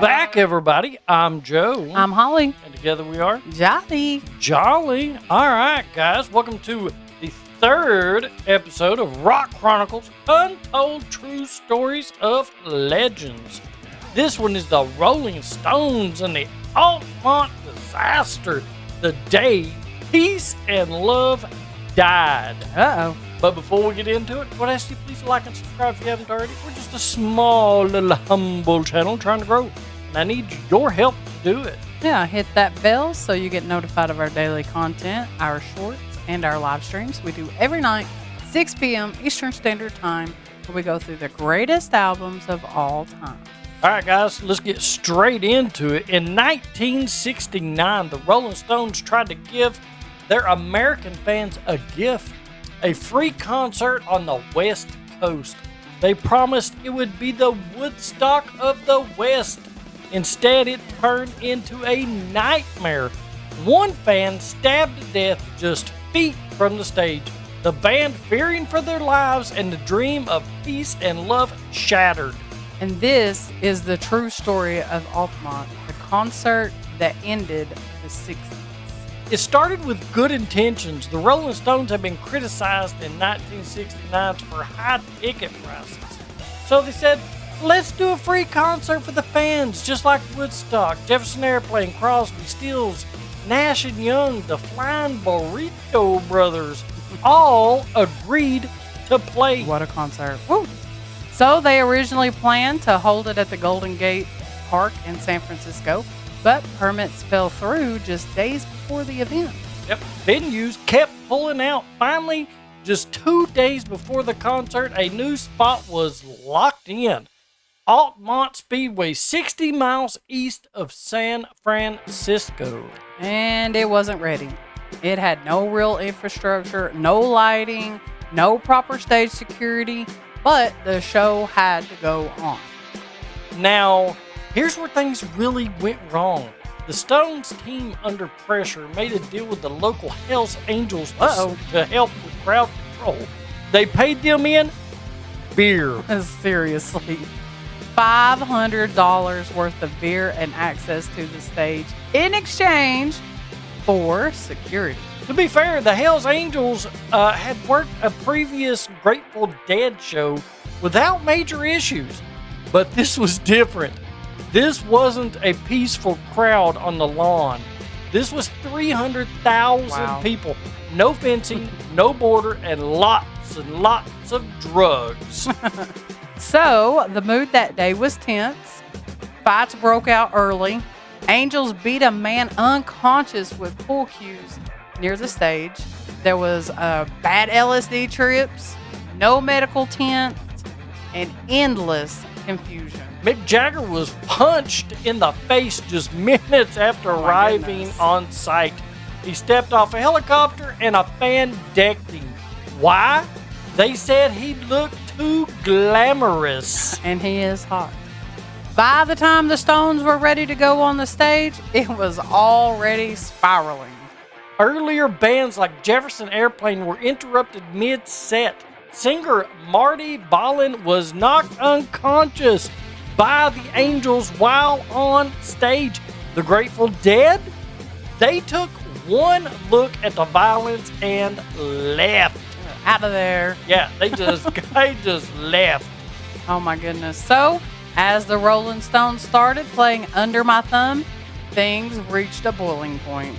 back, everybody. I'm Joe. I'm Holly. And together we are Jolly. Jolly. All right, guys. Welcome to the third episode of Rock Chronicles, Untold True Stories of Legends. This one is the Rolling Stones and the Altamont disaster, the day peace and love died. Uh-oh. But before we get into it, I would ask you please like and subscribe if you haven't already. We're just a small little humble channel trying to grow, and I need your help to do it. Yeah, hit that bell so you get notified of our daily content, our shorts, and our live streams. We do every night, 6 p.m. Eastern Standard Time, where we go through the greatest albums of all time. All right, guys, let's get straight into it. In 1969, the Rolling Stones tried to give their American fans a gift. A free concert on the West Coast. They promised it would be the Woodstock of the West. Instead, it turned into a nightmare. One fan stabbed to death just feet from the stage. The band, fearing for their lives, and the dream of peace and love shattered. And this is the true story of Altamont, the concert that ended the 60s. It started with good intentions. The Rolling Stones had been criticized in 1969 for high ticket prices. So they said, let's do a free concert for the fans, just like Woodstock, Jefferson Airplane, Crosby, Stills, Nash and Young, the Flying Burrito Brothers, all agreed to play. What a concert. Woo. So they originally planned to hold it at the Golden Gate Park in San Francisco, but permits fell through just days before the event. Yep, venues kept pulling out. Finally, just 2 days before the concert, a new spot was locked in. Altamont Speedway, 60 miles east of San Francisco. And it wasn't ready. It had no real infrastructure, no lighting, no proper stage security, but the show had to go on. Now, here's where things really went wrong. The Stones team, under pressure, made a deal with the local Hells Angels to help with crowd control. They paid them in beer. Seriously. $500 worth of beer and access to the stage in exchange for security. To be fair, the Hells Angels had worked a previous Grateful Dead show without major issues. But this was different. This wasn't a peaceful crowd on the lawn. This was 300,000 people. No fencing, no border, and lots of drugs. So, the mood that day was tense. Fights broke out early. Angels beat a man unconscious with pool cues near the stage. There was bad LSD trips, no medical tents, and endless confusion. Mick Jagger was punched in the face just minutes after arriving on site. He stepped off a helicopter and a fan decked him. Why? They said he looked too glamorous. And he is hot. By the time the Stones were ready to go on the stage, it was already spiraling. Earlier bands like Jefferson Airplane were interrupted mid-set. Singer Marty Balin was knocked unconscious by the Angels while on stage. The Grateful Dead, they took one look at the violence and left. Out of there. Yeah, they just left. Oh my goodness. So, as the Rolling Stones started playing Under My Thumb, things reached a boiling point.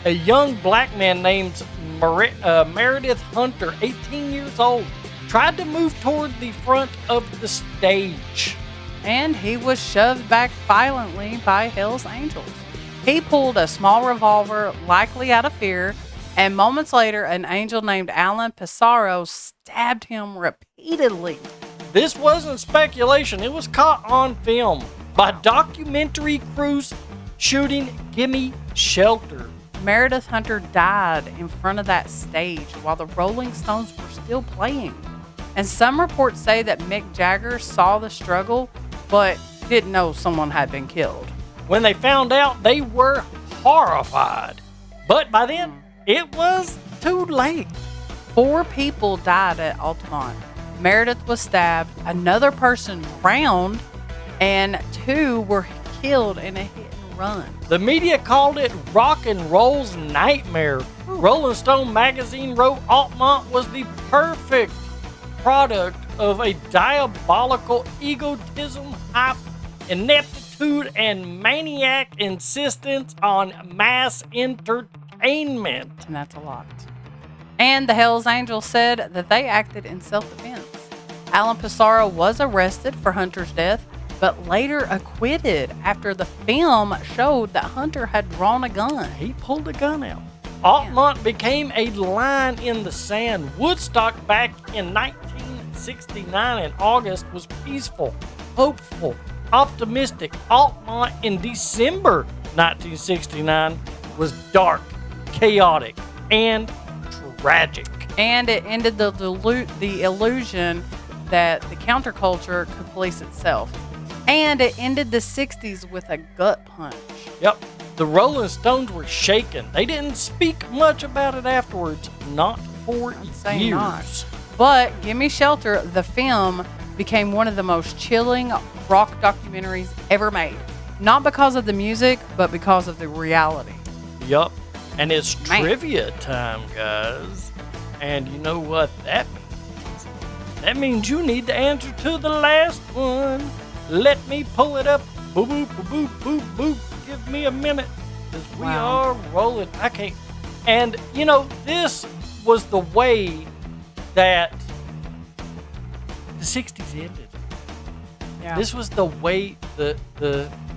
A young black man named Meredith Hunter, 18 years old, tried to move toward the front of the stage. And he was shoved back violently by Hells Angels. He pulled a small revolver, likely out of fear, and moments later, an angel named Alan Pissarro stabbed him repeatedly. This wasn't speculation. It was caught on film by documentary crews shooting Gimme Shelter. Meredith Hunter died in front of that stage while the Rolling Stones were still playing. And some reports say that Mick Jagger saw the struggle, but didn't know someone had been killed. When they found out, they were horrified. But by then, it was too late. 4 people died at Altamont. Meredith was stabbed, another person drowned, and 2 were killed in a hit and run. The media called it rock and roll's nightmare. Rolling Stone magazine wrote Altamont was the perfect product of a diabolical egotism, hype, ineptitude, and maniac insistence on mass entertainment. And that's a lot. And the Hells Angels said that they acted in self-defense. Alan Pissarro was arrested for Hunter's death, but later acquitted after the film showed that Hunter had drawn a gun. He pulled a gun out. Altamont became a line in the sand. Woodstock back in 1969 in August was peaceful, hopeful, optimistic. Altamont in December 1969 was dark, chaotic, and tragic. And it ended the illusion that the counterculture could police itself. And it ended the 60s with a gut punch. Yep. The Rolling Stones were shaken. They didn't speak much about it afterwards. Not for years. Not. But Gimme Shelter, the film, became one of the most chilling rock documentaries ever made. Not because of the music, but because of the reality. Yup. And it's trivia time, guys. And you know what that means? That means you need the answer to the last one. Let me pull it up. Boop, boop, boop, boop, boop. Give me a minute. Because we are rolling. I can't. And, you know, this was the way that the 60s ended. Yeah. This was the way the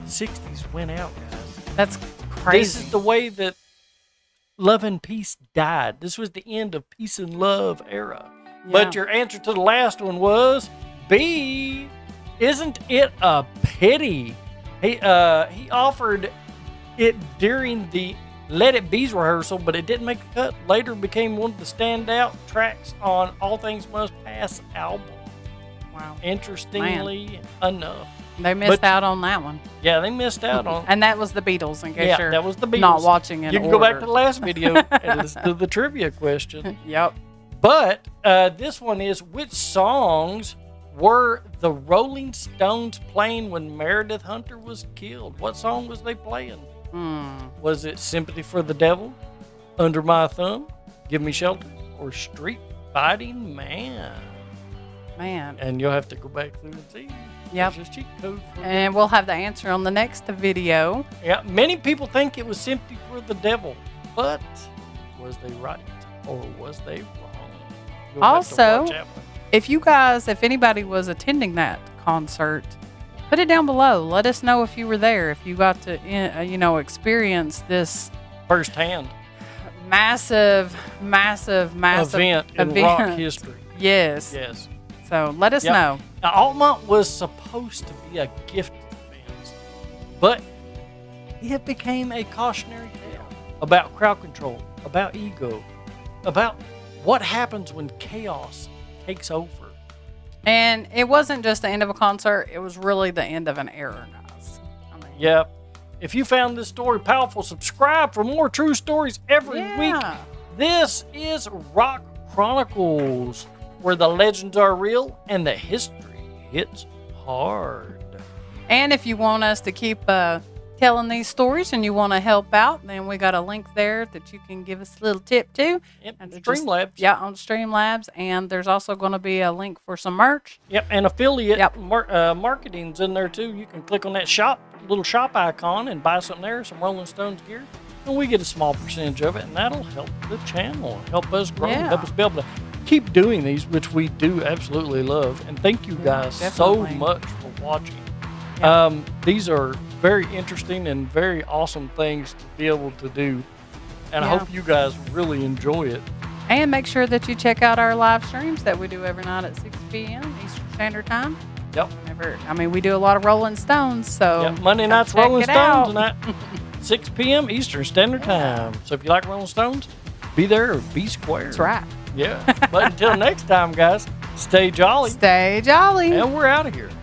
60s went out, guys. That's crazy. This is the way that love and peace died. This was the end of peace and love era. Yeah. But your answer to the last one was B. Isn't it a pity? He offered it during the Let It Be's rehearsal, but it didn't make the cut. Later became one of the standout tracks on All Things Must Pass album. Wow. Interestingly enough. They missed out on that one. Yeah, they missed out on. And that was the Beatles, in case you're that was the Beatles. not watching it. You can go back to the last video and listen to the trivia question. Yep. But this one is, which songs were the Rolling Stones playing when Meredith Hunter was killed? What song was they playing? Was it Sympathy for the Devil, Under My Thumb, Give Me Shelter, or Street Fighting Man? Man. And you'll have to go back through and see. Yep. There's a cheat code for And we'll have the answer on the next video. Yeah, many people think it was Sympathy for the Devil, but was they right or was they wrong? You'll have to Also, watch that one. if anybody was attending that concert, put it down below. Let us know if you were there, if you got to, experience this Firsthand massive event in rock history. Yes. Yes. So let us know. Now, Altamont was supposed to be a gift to fans, but it became a cautionary tale about crowd control, about ego, about what happens when chaos takes over. And it wasn't just the end of a concert, it was really the end of an era, guys. Yep. If you found this story powerful, subscribe for more true stories every week. This is Rock Chronicles, where the legends are real and the history hits hard. And if you want us to keep telling these stories and you want to help out, then we got a link there that you can give us a little tip to. Yep, Streamlabs. On Streamlabs. And there's also going to be a link for some merch. Yep, and affiliate marketing's in there too. You can click on that little shop icon and buy something there, some Rolling Stones gear. And we get a small percentage of it, and that'll help the channel, help us grow, help us be able to keep doing these, which we do absolutely love. And thank you guys so much for watching. These are very interesting and very awesome things to be able to do. And I hope you guys really enjoy it. And make sure that you check out our live streams that we do every night at 6 p.m. Eastern Standard Time. Yep. We do a lot of Rolling Stones, so Monday night's Rolling Stones tonight, 6 p.m. Eastern Standard Time. So if you like Rolling Stones, be there or be square. That's right. Yeah. But until next time, guys, stay jolly. Stay jolly. And we're out of here.